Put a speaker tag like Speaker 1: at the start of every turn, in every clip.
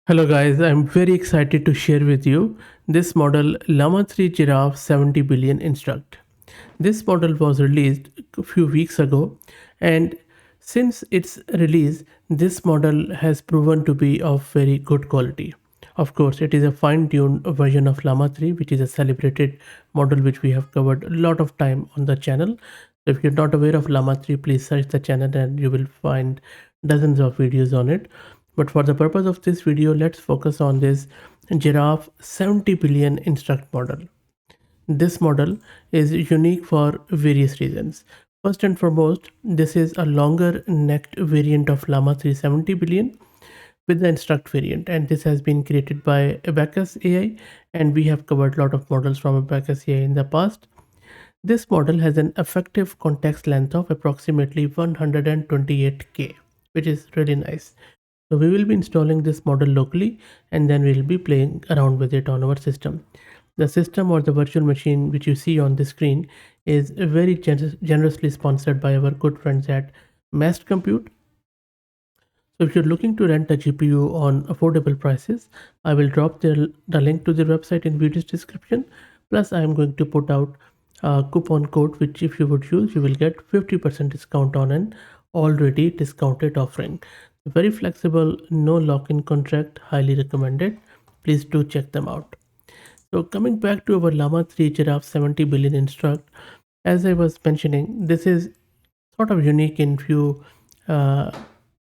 Speaker 1: Hello guys, I'm very excited to share with you this model Llama-3-Giraffe-70 billion instruct. This model was released a few weeks ago, and since its release, this model has proven to be of very good quality. Of course, it is a fine-tuned version of Llama 3, which is a celebrated model which we have covered a lot of time on the channel. So if you're not aware of Llama 3, please search the channel and you will find dozens of videos on it. But for the purpose of this video, let's focus on this Giraffe 70 billion instruct model. This model is unique for various reasons. First and foremost, this is a longer necked variant of Llama 370 billion with the instruct variant, and this has been created by Abacus.AI, and we have covered a lot of models from Abacus.AI in the past. This model has an effective context length of approximately 128K, which is really nice. So we will be installing this model locally and then we'll be playing around with it on our system. The system or the virtual machine which you see on the screen is very generously sponsored by our good friends at Massed Compute. So if you're looking to rent a GPU on affordable prices, I will drop the link to their website in video's description. Plus I am going to put out a coupon code which if you would use, you will get 50% discount on an already discounted offering. Very flexible, no lock-in contract, highly recommended. Please do check them out. So coming back to our Llama 3 Giraffe 70 billion instruct, as I was mentioning, this is sort of unique in few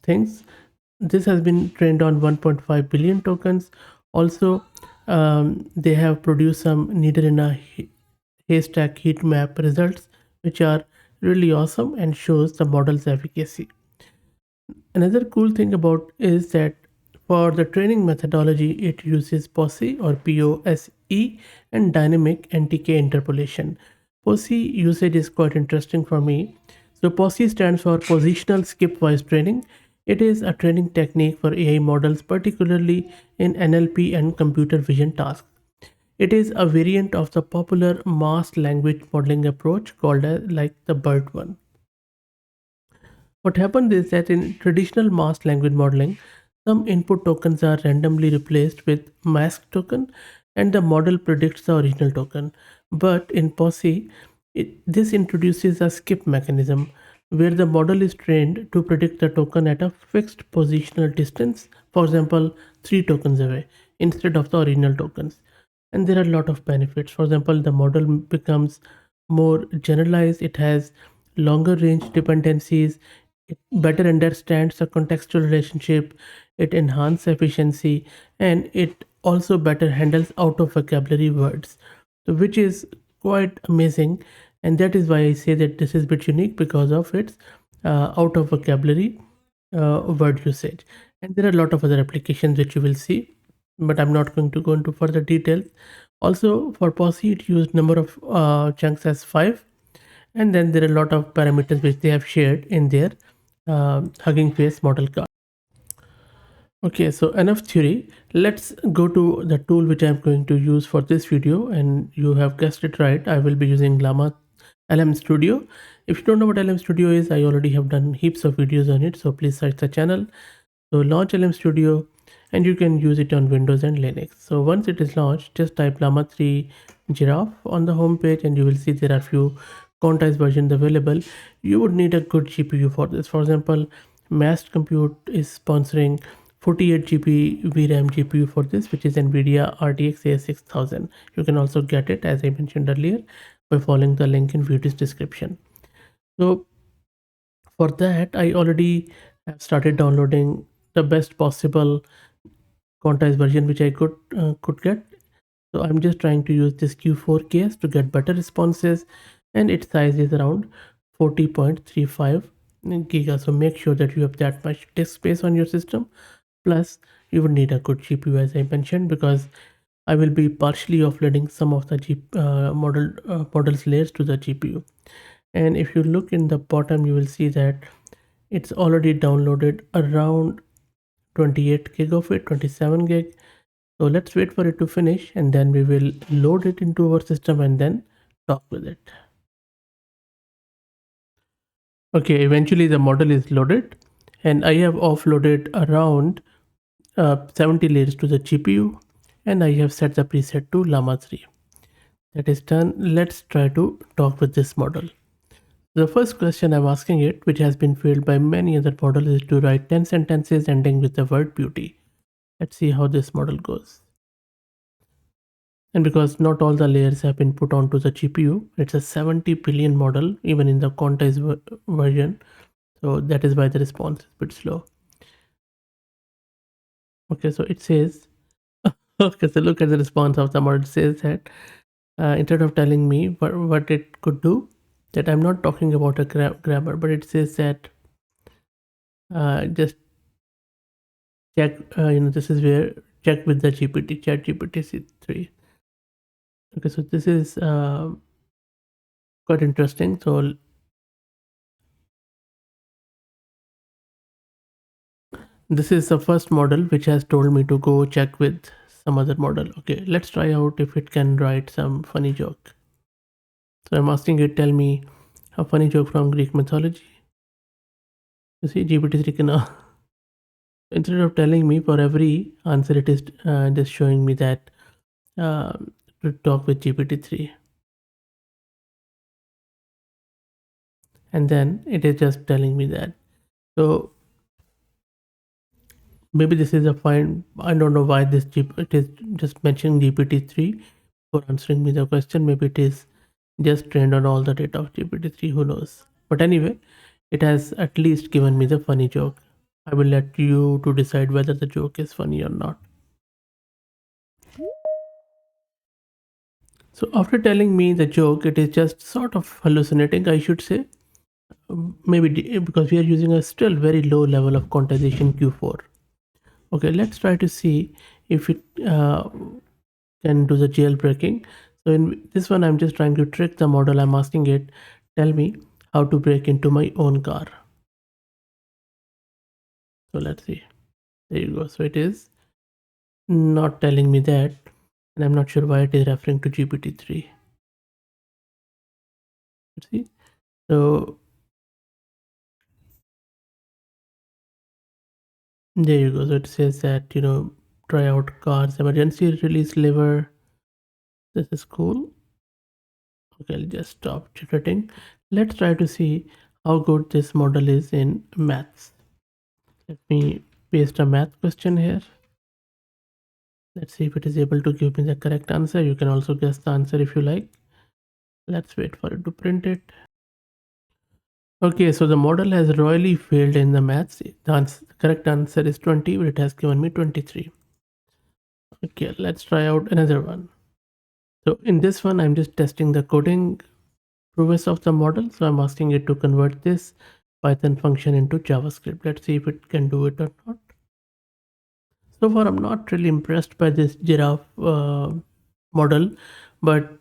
Speaker 1: things. This has been trained on 1.5 billion tokens. Also, they have produced some needle in a haystack heat map results, which are really awesome and shows the model's efficacy. Another cool thing about is that for the training methodology, it uses POSE or POSE and dynamic NTK interpolation. POSE usage is quite interesting for me. So POSE stands for positional skip-wise training. It is a training technique for AI models, particularly in NLP and computer vision tasks. It is a variant of the popular masked language modeling approach called like the BERT one. What happens is that in traditional masked language modeling, some input tokens are randomly replaced with masked token and the model predicts the original token. But in POSE, this introduces a skip mechanism where the model is trained to predict the token at a fixed positional distance, for example, 3 tokens away, instead of the original tokens. And there are a lot of benefits. For example, the model becomes more generalized, it has longer range dependencies, it better understands the contextual relationship, it enhances efficiency, and it also better handles out of vocabulary words, so which is quite amazing. And that is why I say that this is a bit unique because of its out of vocabulary word usage. And there are a lot of other applications which you will see, but I'm not going to go into further details. Also for POSE, it used number of chunks as 5, and then there are a lot of parameters which they have shared in their Hugging Face model card. Okay, so enough theory. Let's go to the tool which I'm going to use for this video, and you have guessed it right. I will be using Llama LM Studio. If you don't know what LM Studio is, I already have done heaps of videos on it, so please search the channel. So launch LM Studio, and you can use it on Windows and Linux. So once it is launched, just type Llama 3 Giraffe on the home page, and you will see there are few quantized versions available. You would need a good GPU for this. For example, Massed Compute is sponsoring 48 GB VRAM GPU for this, which is NVIDIA RTX A6000. You can also get it, as I mentioned earlier, by following the link in video's description. So for that, I already have started downloading the best possible quantized version which I could get. So I'm just trying to use this Q4 case to get better responses, and its size is around 40.35 giga. So make sure that you have that much disk space on your system. Plus, you would need a good GPU, as I mentioned, because I will be partially offloading some of the models layers to the GPU. And if you look in the bottom, you will see that it's already downloaded around 28 gig of it, 27 gig. So let's wait for it to finish, and then we will load it into our system and then talk with it. Okay, eventually the model is loaded, and I have offloaded around 70 layers to the GPU, and I have set the preset to Llama 3. That is done. Let's try to talk with this model. The first question I'm asking it, which has been failed by many other models, is to write 10 sentences ending with the word beauty. Let's see how this model goes. And because not all the layers have been put onto the GPU, it's a 70 billion model, even in the quantized version. So that is why the response is a bit slow. Okay, so it says, okay, so look at the response of the model. It says that instead of telling me what it could do, that I'm not talking about a grammar, but it says that just check, this is where check with the GPT, chat GPT 3. Okay, so this is quite interesting. So this is the first model which has told me to go check with some other model. Okay, let's try out if it can write some funny joke. So I'm asking it, tell me a funny joke from Greek mythology. You see, GPT-3 can instead of telling me for every answer, it is just showing me that uh, to talk with GPT-3. And then it is just telling me that. So maybe this is a fine. I don't know why it is just mentioning GPT-3 for answering me the question. Maybe it is just trained on all the data of GPT-3. Who knows? But anyway, it has at least given me the funny joke. I will let you to decide whether the joke is funny or not. So after telling me the joke, it is just sort of hallucinating, I should say. Maybe because we are using a still very low level of quantization Q4. Okay, let's try to see if it can do the jailbreaking. So in this one, I'm just trying to trick the model. I'm asking it, tell me how to break into my own car. So let's see. There you go. So it is not telling me that, and I'm not sure why it is referring to GPT-3. Let's see. So there you go. So it says that, try out cars emergency release lever. This is cool. Okay, I'll just stop chitting. Let's try to see how good this model is in maths. Let me paste a math question here. Let's see if it is able to give me the correct answer. You can also guess the answer if you like. Let's wait for it to print it. Okay, so the model has royally failed in the maths. The correct answer is 20, but it has given me 23. Okay, let's try out another one. So in this one, I'm just testing the coding prowess of the model. So I'm asking it to convert this Python function into JavaScript. Let's see if it can do it or not. So far, I'm not really impressed by this giraffe model, but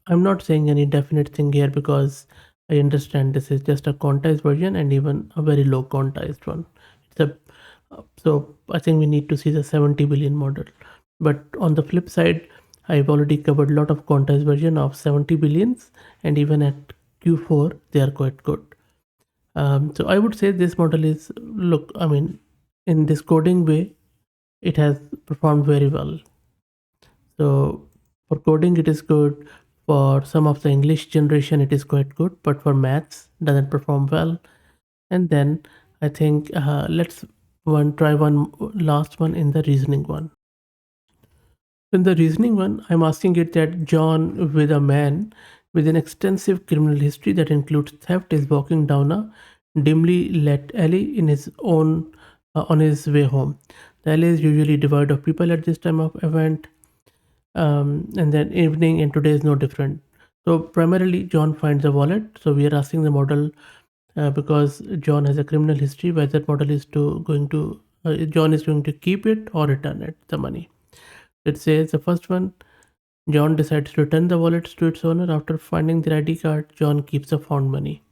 Speaker 1: I'm not saying any definite thing here because I understand this is just a quantized version and even a very low quantized one. It's a so I think we need to see the 70 billion model. But on the flip side, I've already covered a lot of quantized version of 70 billions, and even at Q4 they are quite good. So I would say this model is look. I mean, in this coding way, it has performed very well. So for coding, it is good. For some of the English generation, it is quite good, but for maths, doesn't perform well. And then I think let's try one last one in the reasoning one. In the reasoning one, I'm asking it that John, with a man with an extensive criminal history that includes theft, is walking down a dimly lit alley in his own on his way home. The alley is usually devoid of people at this time of event, and then evening, and today is no different. So primarily, John finds a wallet. So we are asking the model because John has a criminal history, whether model is to going to John is going to keep it or return it the money. It says the first one, John decides to return the wallet to its owner after finding the ID card. John keeps the found money.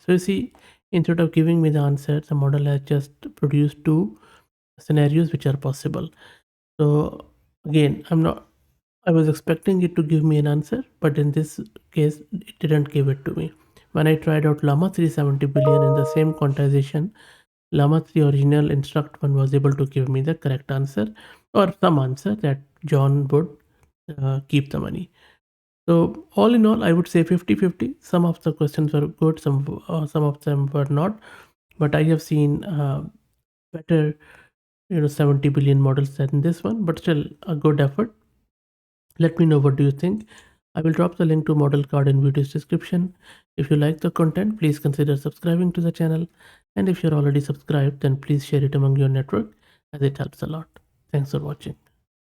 Speaker 1: So you see, instead of giving me the answer, the model has just produced two scenarios which are possible. So again, I was expecting it to give me an answer, but in this case, it didn't give it to me. When I tried out Llama 370 billion in the same quantization, Llama 3 original instruct one was able to give me the correct answer or some answer that John would keep the money. So all in all, I would say 50-50. Some of the questions were good, some of them were not. But I have seen better 70 billion models than this one, but still a good effort. Let me know what do you think. I will drop the link to model card in video's description. If you like the content, please consider subscribing to the channel. And if you're already subscribed, then please share it among your network as it helps a lot. Thanks for watching.